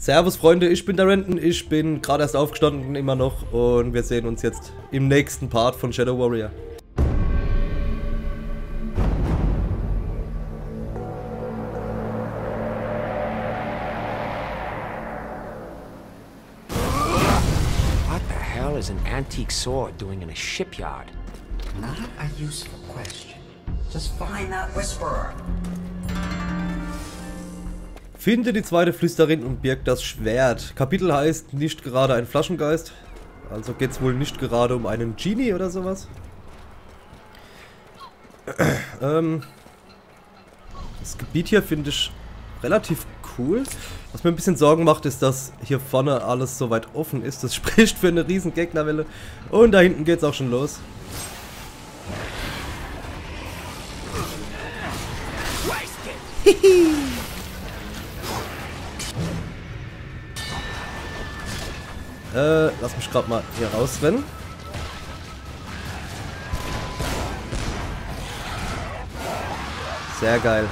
Servus Freunde, ich bin der Renton, ich bin gerade erst aufgestanden, immer noch, und wir sehen uns jetzt im nächsten Part von Shadow Warrior. What the hell is an antique sword doing in a shipyard? Not a useful question. Just find that whisperer. Finde die zweite Flüsterin und birgt das Schwert. Kapitel heißt nicht gerade ein Flaschengeist. Also geht es wohl nicht gerade um einen Genie oder sowas. Das Gebiet hier finde ich relativ cool. Was mir ein bisschen Sorgen macht, ist, dass hier vorne alles so weit offen ist. Das spricht für eine riesen Gegnerwelle. Und da hinten geht es auch schon los. Hihi. Lass mich gerade mal hier rausrennen. Sehr geil.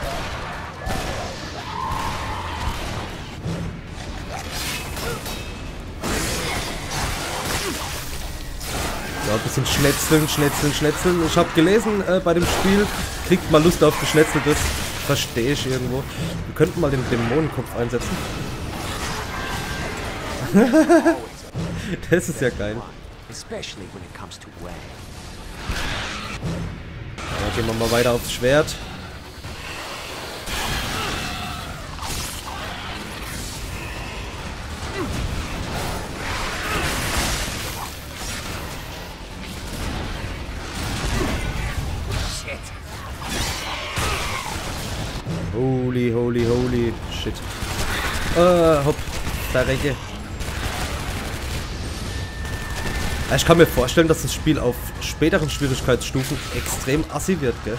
So, ein bisschen schnetzeln, schnetzeln, schnetzeln. Ich habe gelesen, bei dem Spiel kriegt man Lust auf Geschnetzeltes. Verstehe ich irgendwo. Wir könnten mal den Dämonenkopf einsetzen. Das ist ja geil. Ja, gehen wir mal weiter aufs Schwert. Holy, holy, holy shit. Hopp, verrecke. Ich kann mir vorstellen, dass das Spiel auf späteren Schwierigkeitsstufen extrem assi wird, gell?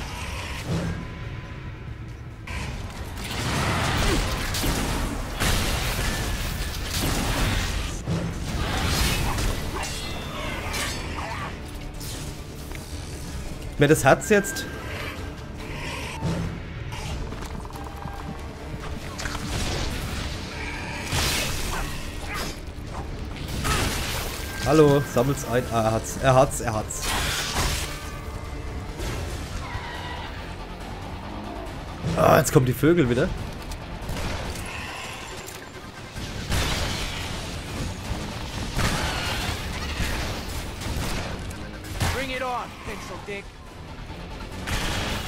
Mir das Herz jetzt. Hallo, sammelt's ein. Ah, er hat's. Ah, jetzt kommen die Vögel wieder.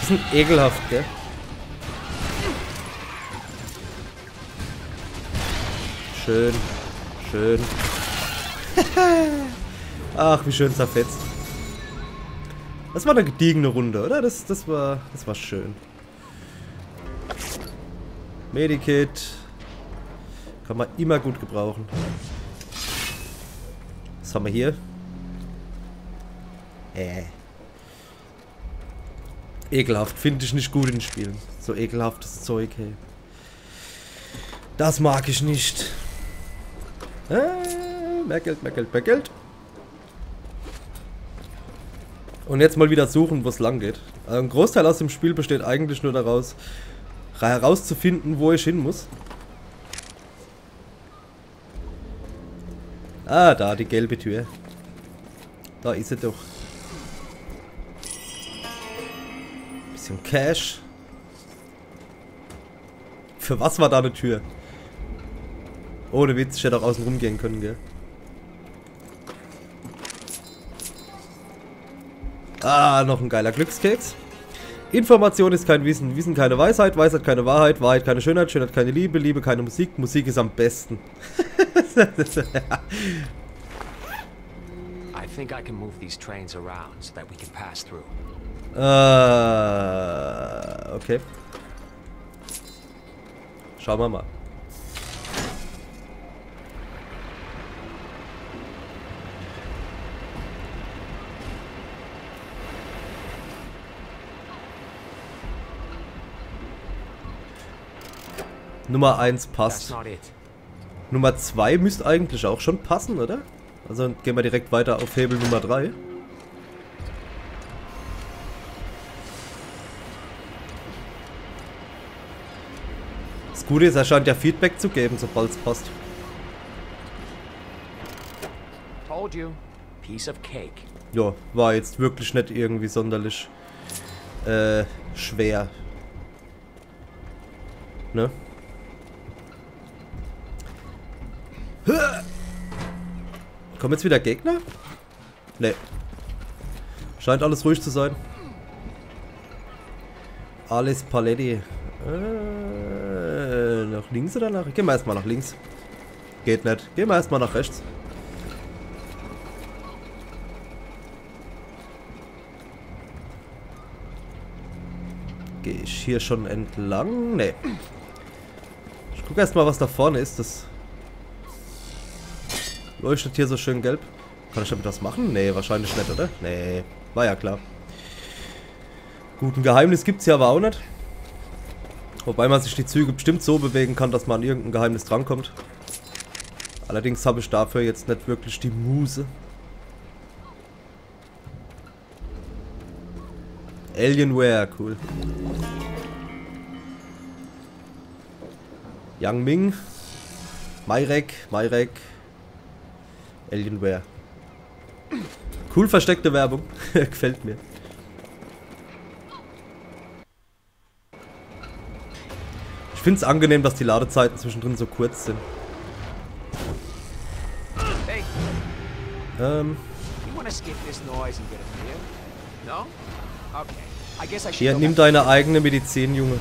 Die sind ekelhaft, gell? Schön, schön. Ach, wie schön zerfetzt. Das war eine gediegene Runde, oder? Das war schön. Medikit. Kann man immer gut gebrauchen. Was haben wir hier? Ekelhaft. Finde ich nicht gut in Spielen. So ekelhaftes Zeug, hey. Das mag ich nicht. Mehr Geld, mehr Geld, mehr Geld. Und jetzt mal wieder suchen, wo es lang geht. Ein Großteil aus dem Spiel besteht eigentlich nur daraus, herauszufinden, wo ich hin muss. Ah, da, die gelbe Tür. Da ist sie doch. Bisschen Cash. Für was war da eine Tür? Ohne Witz, ich hätte auch außen rumgehen können, gell? Ah, noch ein geiler Glückskeks. Information ist kein Wissen, Wissen keine Weisheit, Weisheit keine Wahrheit, Wahrheit keine Schönheit, Schönheit keine Liebe, Liebe keine Musik, Musik ist am besten. I think I can move these trains around so that we can pass through. Okay. Schauen wir mal. Nummer 1 passt. Nummer 2 müsste eigentlich auch schon passen, oder? Also gehen wir direkt weiter auf Hebel Nummer 3. Das Gute ist, er scheint ja Feedback zu geben, sobald es passt. told you, piece of cake. Ja, war jetzt wirklich nicht irgendwie sonderlich schwer. Ne? Kommen jetzt wieder Gegner? Ne. Scheint alles ruhig zu sein. Alles Paletti. Nach links oder nach? Gehen wir erstmal nach links. Geht nicht. Gehen wir erstmal nach rechts. Gehe ich hier schon entlang? Ne. Ich gucke erstmal, was da vorne ist. Das leuchtet hier so schön gelb. Kann ich damit was machen? Ne, wahrscheinlich nicht, oder? Ne, war ja klar. Gut, ein Geheimnis gibt es hier aber auch nicht. Wobei man sich die Züge bestimmt so bewegen kann, dass man an irgendein Geheimnis drankommt. Allerdings habe ich dafür jetzt nicht wirklich die Muse. Alienware, cool. Yang Ming. Myrek. Alienware. Cool versteckte Werbung. Gefällt mir. Ich finde es angenehm, dass die Ladezeiten zwischendrin so kurz sind. Hey, you wanna skip this noise and get a beer? No? Okay. I guess I should Hier, go nimm back. deine eigene Medizin, Junge.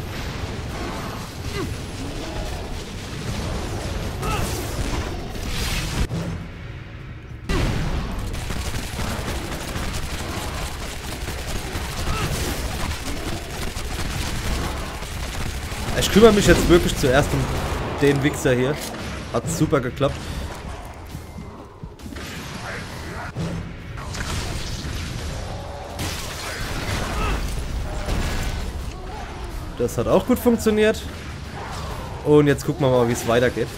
Ich kümmere mich jetzt wirklich zuerst um den Wichser hier. Hat super geklappt. Das hat auch gut funktioniert. Und jetzt gucken wir mal, wie es weitergeht.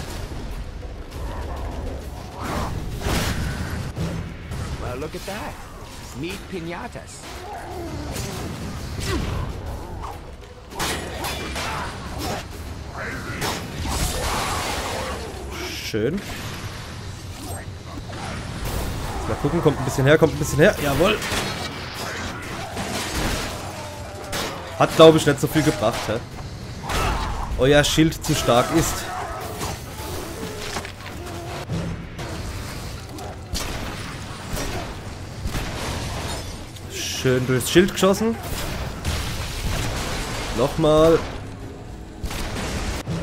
Well, look at that. Meat piñatas. Schön. Mal gucken, kommt ein bisschen her, Jawohl. Hat, glaube ich, nicht so viel gebracht, hä? Euer Schild zu stark ist. Schön durchs Schild geschossen. Nochmal.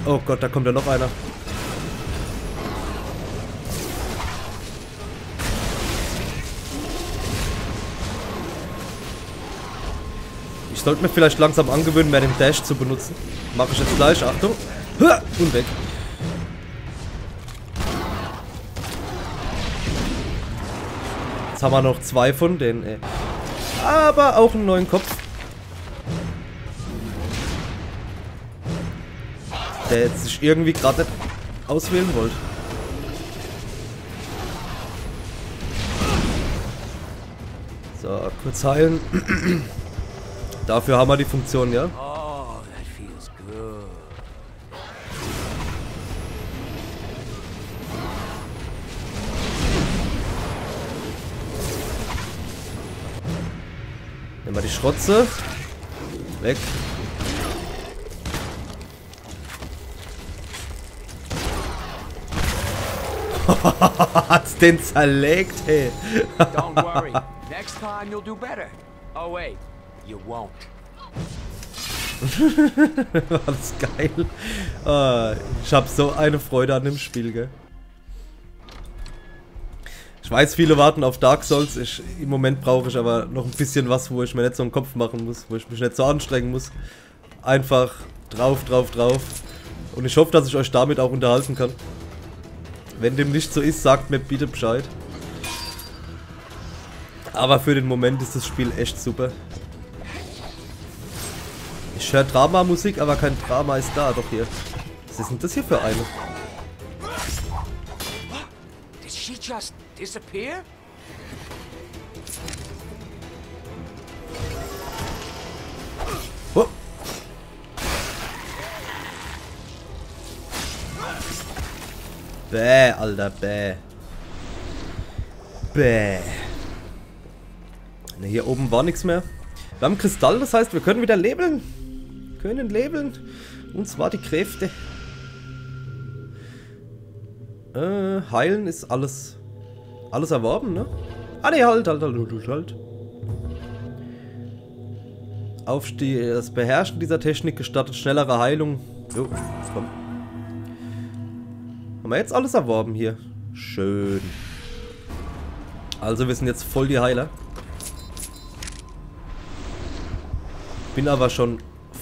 Oh Gott, da kommt ja noch einer. Ich sollte mir vielleicht langsam angewöhnen, mehr den Dash zu benutzen. Mache ich jetzt gleich. Achtung. Und weg. Jetzt haben wir noch 2 von denen. Aber auch einen neuen Kopf. Der jetzt sich irgendwie gerade nicht auswählen wollte. So, kurz heilen. Dafür haben wir die Funktion, ja? Oh, that feels good. Nehmen wir die Schrotze. Weg. Hat's den zerlegt, ey. Don't worry. Next time you'll do better. Oh wait, you won't. War das geil. Ich hab so eine Freude an dem Spiel, gell. Ich weiß, viele warten auf Dark Souls. Im Moment brauche ich aber noch ein bisschen was, wo ich mir nicht so einen Kopf machen muss, wo ich mich nicht so anstrengen muss. Einfach drauf. Und ich hoffe, dass ich euch damit auch unterhalten kann. Wenn dem nicht so ist, sagt mir bitte Bescheid. Aber für den Moment ist das Spiel echt super. Ich höre Drama-Musik, aber kein Drama ist da. Doch hier. Was ist denn das hier für eine? Did she just disappear? Oh. Bäh, Alter, bäh. Bäh. Ne, hier oben war nichts mehr. Wir haben Kristall, das heißt, wir können wieder leveln. Und zwar die Kräfte. Heilen ist alles erworben, ne? Ah ne, halt. Das Beherrschen dieser Technik gestattet schnellere Heilung. Jo, komm. Haben wir jetzt alles erworben hier. Schön. Also wir sind jetzt voll die Heiler. Bin aber schon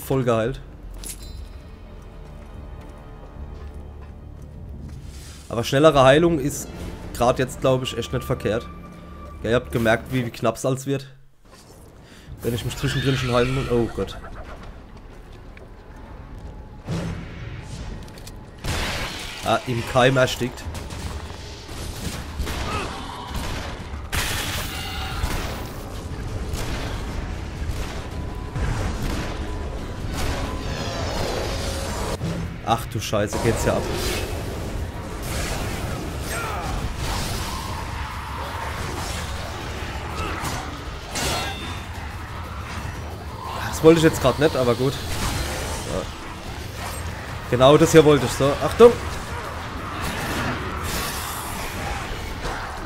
voll geheilt. Aber schnellere Heilung ist gerade jetzt, glaube ich, echt nicht verkehrt. Ja, ihr habt gemerkt, wie knapp es alles wird. Wenn ich mich zwischendrin schon heilen muss. Oh Gott. Ah, im Keim erstickt. Ach du Scheiße, geht's ja ab. Das wollte ich jetzt gerade nicht, aber gut. Ja. Genau das hier wollte ich. So, Achtung!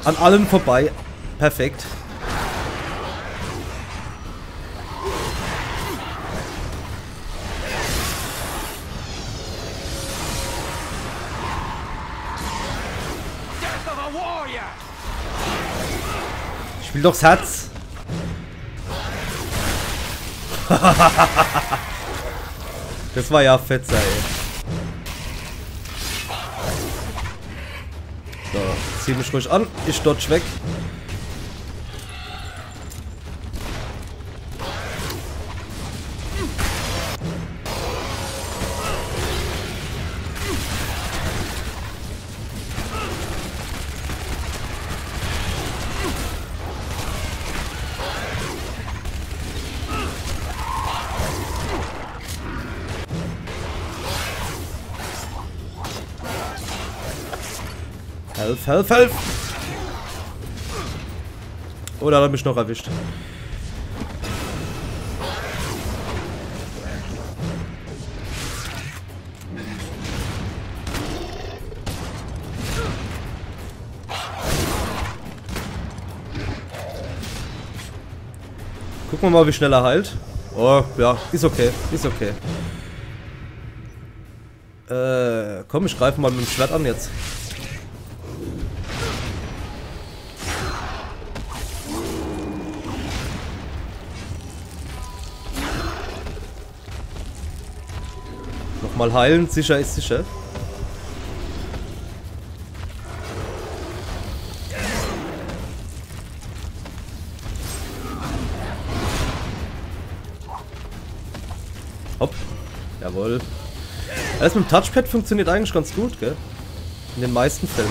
An allen vorbei. Perfekt. Ich will doch das Herz. Das war ja Fetzer, ey. So, zieh mich ruhig an. Ich dodge weg. Helf! Oh, da hat er mich noch erwischt. Gucken wir mal, wie schnell er heilt. Oh, ja, ist okay. Komm, ich greife mal mit dem Schwert an jetzt. Nochmal heilen, sicher ist sicher. Hopp. Jawohl. Das mit dem Touchpad funktioniert eigentlich ganz gut, gell? In den meisten Fällen.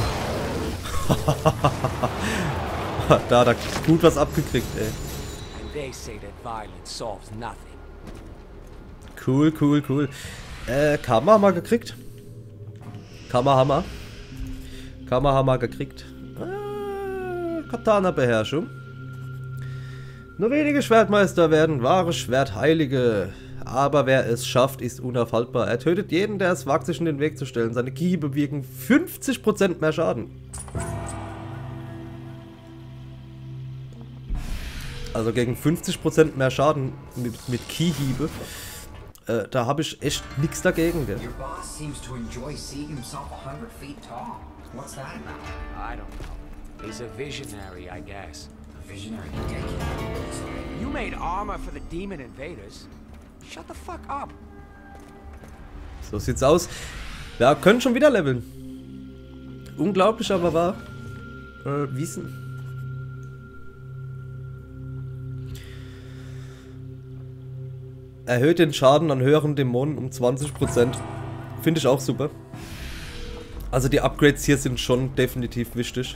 Da hat er gut was abgekriegt, ey. Cool. Kammerhammer gekriegt. Kammerhammer gekriegt. Katana-Beherrschung. Nur wenige Schwertmeister werden wahre Schwertheilige. Aber wer es schafft, ist unaufhaltbar. Er tötet jeden, der es wagt, sich in den Weg zu stellen. Seine Ki-Hiebe bewirken 50% mehr Schaden. Also gegen 50% mehr Schaden mit Ki-Hiebe. Da habe ich echt nichts dagegen, gell? Your boss seems to enjoy seeing himself 100 feet tall. What's that about? I don't know. He's a visionary, I guess. A visionary dick. You made armor for the demon invaders. Shut the fuck up. So sieht's aus. Ja, können schon wieder leveln. Unglaublich, aber wahr. Wiesen. Erhöht den Schaden an höheren Dämonen um 20%. Finde ich auch super. Also die Upgrades hier sind schon definitiv wichtig.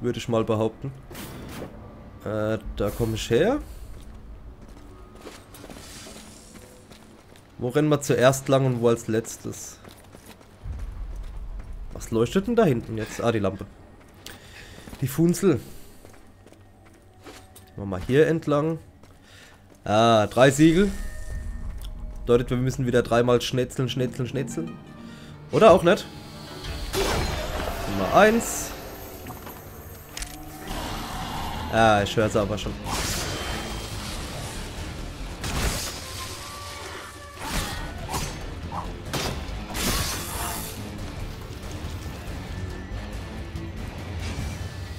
Würde ich mal behaupten. Da komme ich her. Wo rennen wir zuerst lang und wo als letztes? Was leuchtet denn da hinten jetzt? Ah, die Lampe. Die Funzel. Machen wir mal hier entlang. Ah, 3 Siegel. Bedeutet, wir müssen wieder 3-mal schnetzeln, schnetzeln, schnetzeln. Oder auch nicht. Nummer 1. Ah, ich höre es aber schon.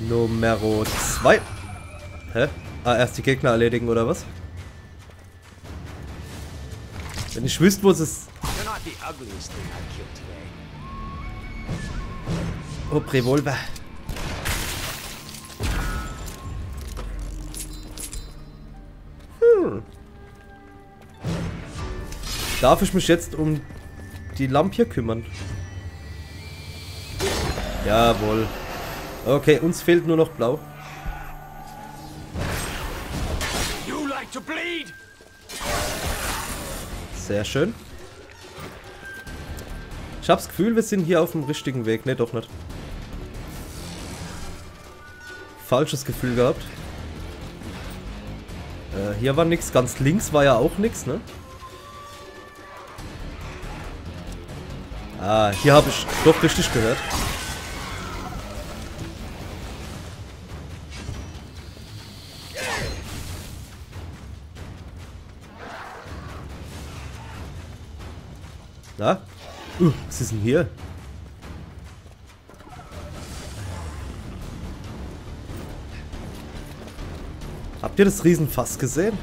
Nummer 2. Hä? Ah, erst die Gegner erledigen, oder was? Wenn ich wüsste, wo es ist. Oh, Revolver. Darf ich mich jetzt um die Lampe hier kümmern? Jawohl. Okay, uns fehlt nur noch blau. Sehr schön. Ich hab's Gefühl, wir sind hier auf dem richtigen Weg. Ne, doch nicht. Falsches Gefühl gehabt. Hier war nichts. Ganz links war ja auch nichts, ne? Ah, hier habe ich doch richtig gehört. Na? Was ist denn hier? Habt ihr das Riesenfass gesehen?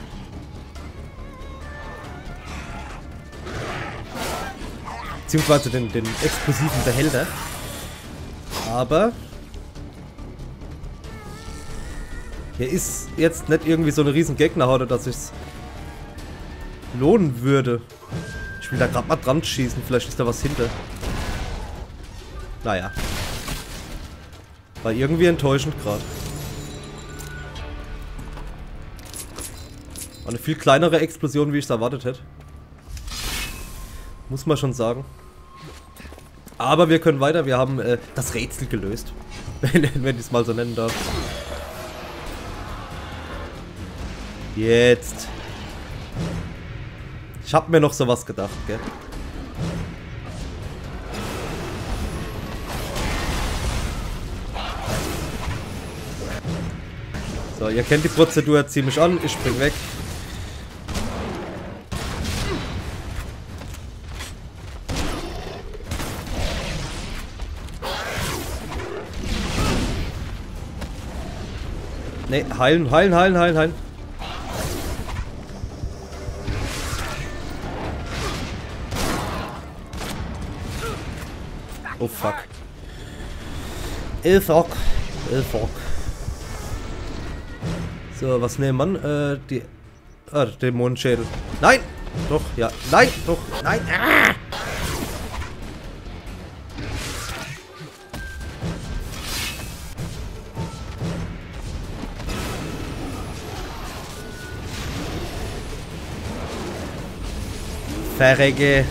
Beziehungsweise den explosiven Behälter. Aber hier ist jetzt nicht irgendwie so eine riesen Gegnerhorde, dass sich's lohnen würde. Ich will da gerade mal dran schießen, vielleicht ist da was hinter. Naja. War irgendwie enttäuschend gerade. War eine viel kleinere Explosion, wie ich es erwartet hätte. Muss man schon sagen. Aber wir können weiter, wir haben das Rätsel gelöst. Wenn ich es mal so nennen darf. Jetzt. Ich hab mir noch sowas gedacht, gell? So, ihr kennt die Prozedur, zieh mich an, ich spring weg. Ne, heilen, heilen, heilen, heilen, heilen. Oh fuck. Fuck. Fuck. So, was nehmen man? Die. Ah, Dämonenschädel. Nein! Doch, ja. Nein! Doch! Nein! Ah! Verrecke.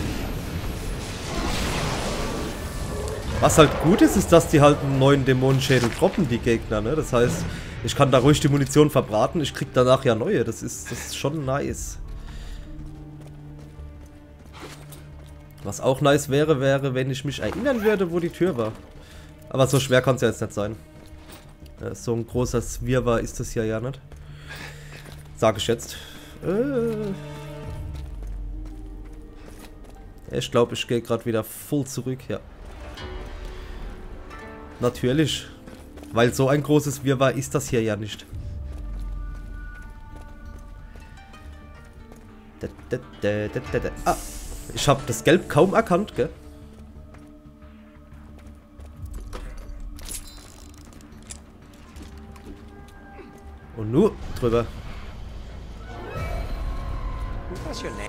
Was halt gut ist, ist, dass die halt einen neuen Dämonenschädel droppen, die Gegner, ne? Das heißt, ich kann da ruhig die Munition verbraten, ich krieg danach ja neue. Das ist schon nice. Was auch nice wäre, wenn ich mich erinnern würde, wo die Tür war. Aber so schwer kann es ja jetzt nicht sein. So ein großer Wirrwarr ist das ja nicht. Sag ich jetzt. Ich glaube, ich gehe gerade wieder voll zurück, ja. Natürlich. Weil so ein großes Wirrwarr ist das hier ja nicht. Ah, ich habe das Gelb kaum erkannt, gell? Und nur drüber. What's your name?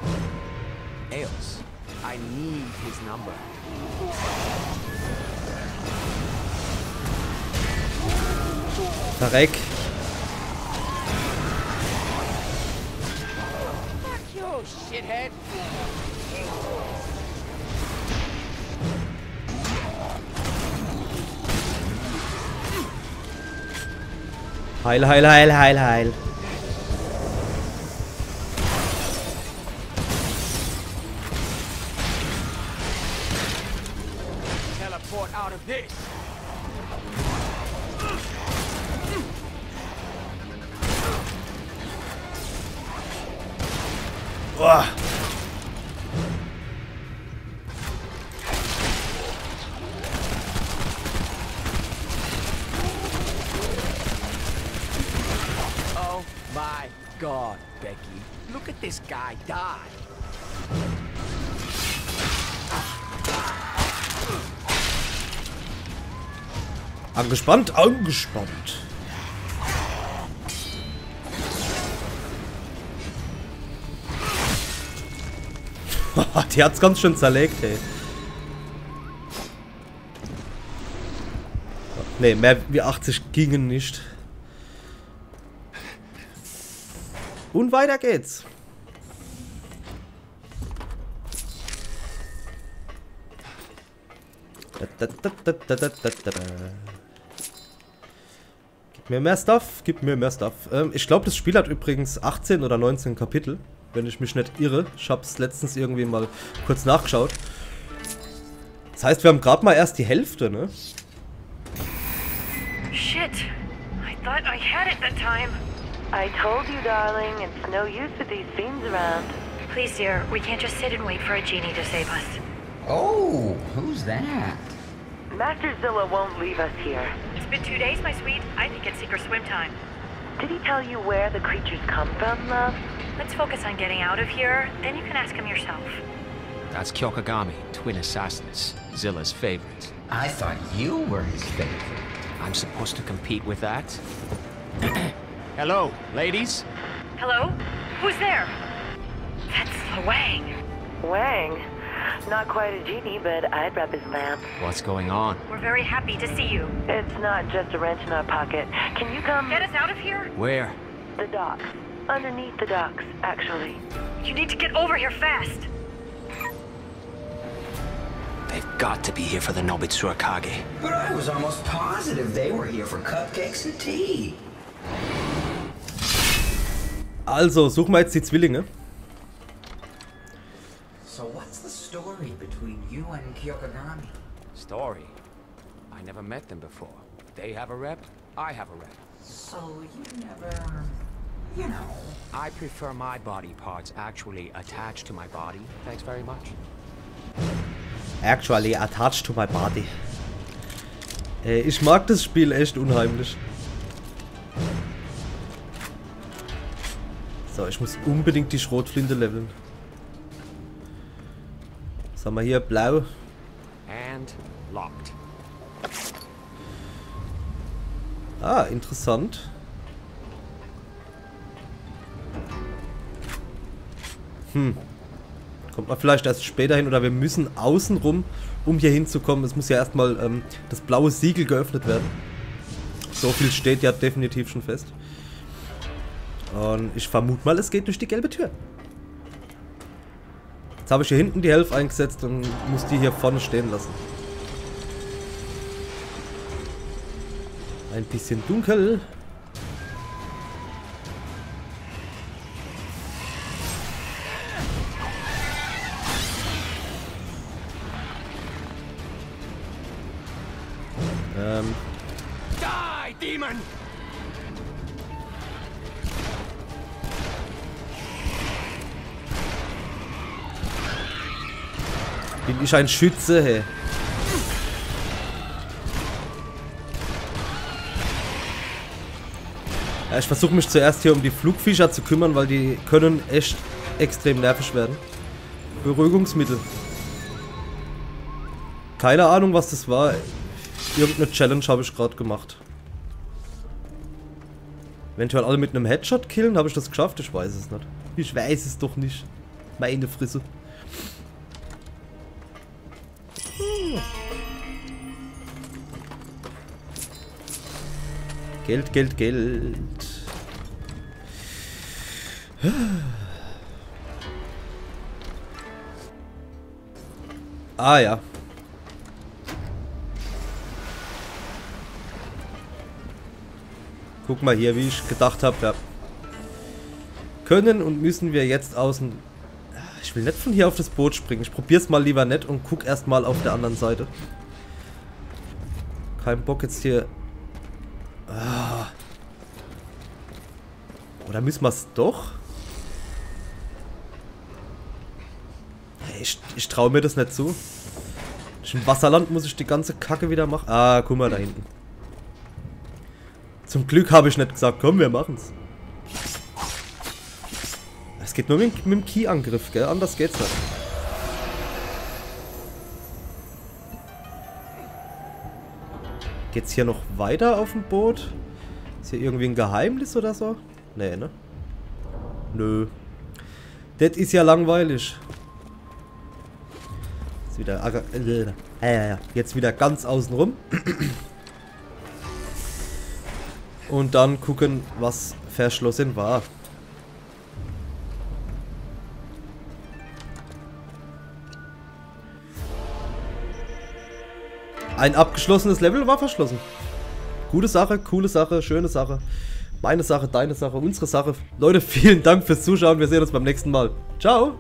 Eos. I need his number. Verreck. Fuck you, shithead. Heil, heil, heil, heil, heil. Teleport out of this. Boah. Oh my God, Becky. Look at this guy die. Angespannt, angespannt. Die hat's ganz schön zerlegt, ey. Ne, mehr wie 80 gingen nicht. Und weiter geht's. Gib mir mehr Stuff, gib mir mehr Stuff. Ich glaube, das Spiel hat übrigens 18 oder 19 Kapitel, wenn ich mich nicht irre. Ich habe es letztens irgendwie mal kurz nachgeschaut. Das heißt, wir haben gerade mal erst die Hälfte, ne? Shit. I thought I had it that time. I told you, darling, it's no use with these fiends around. Please, dear, we can't just sit and wait for a genie to save us. Oh, who's that? Master Zilla won't leave us here. It's been 2 days, my sweet. I think it's sink or swim time. Did he tell you where the creatures come from, love? Let's focus on getting out of here, then you can ask him yourself. That's Kyokugami, twin assassins, Zilla's favorite. I thought you were his favorite. I'm supposed to compete with that? Hello, ladies? Hello? Who's there? That's Wang. Wang? Not quite a genie, but I'd rub his lamp. What's going on? We're very happy to see you. It's not just a wrench in our pocket. Can you come... Get us out of here? Where? The docks. Underneath the docks, actually. You need to get over here fast. They've got to be here for the Nobitsura Kage. But I was almost positive they were here for cupcakes and tea. Also, suchen wir jetzt die Zwillinge. So what's the story between you and Kyokugami? Story? I never met them before. They have a rep, I have a rep. So you never... you know... I prefer my body parts actually attached to my body. Thanks very much. Actually attached to my body. Ich mag das Spiel echt unheimlich. So, ich muss unbedingt die Schrotflinte leveln. Was haben wir hier? Blau. And locked. Ah, interessant. Kommt man vielleicht erst später hin oder wir müssen außen rum, um hier hinzukommen. Es muss ja erstmal das blaue Siegel geöffnet werden. So viel steht ja definitiv schon fest. Und ich vermute mal, es geht durch die gelbe Tür. Jetzt habe ich hier hinten die Hälfte eingesetzt und muss die hier vorne stehen lassen. Ein bisschen dunkel. Die, Demon! Bin ich ein Schütze, hey. Ja, ich versuche mich zuerst hier um die Flugviecher zu kümmern, weil die können echt extrem nervig werden. Beruhigungsmittel. Keine Ahnung, was das war. Irgendeine Challenge habe ich gerade gemacht. Eventuell alle mit einem Headshot killen. Habe ich das geschafft? Ich weiß es nicht. Ich weiß es doch nicht. Meine Frisse. Geld, Geld, Geld. Ah ja. Guck mal hier, wie ich gedacht habe. Ja. Können und müssen wir jetzt außen... Ich will nicht von hier auf das Boot springen. Ich probiere es mal lieber nicht und guck erstmal auf der anderen Seite. Kein Bock jetzt hier... Ah. Oder müssen wir es doch? Ich traue mir das nicht zu. Im Wasserland muss ich die ganze Kacke wieder machen. Ah, guck mal da hinten. Zum Glück habe ich nicht gesagt, komm, wir machen's. Es geht nur mit dem Key-Angriff, gell? Anders geht's nicht. Geht's hier noch weiter auf dem Boot? Ist hier irgendwie ein Geheimnis oder so? Nee, ne? Nö. Das ist ja langweilig. Jetzt wieder... Jetzt wieder ganz außen rum. Und dann gucken, was verschlossen war. Ein abgeschlossenes Level war verschlossen. Gute Sache, coole Sache, schöne Sache. Meine Sache, deine Sache, unsere Sache. Leute, vielen Dank fürs Zuschauen. Wir sehen uns beim nächsten Mal. Ciao!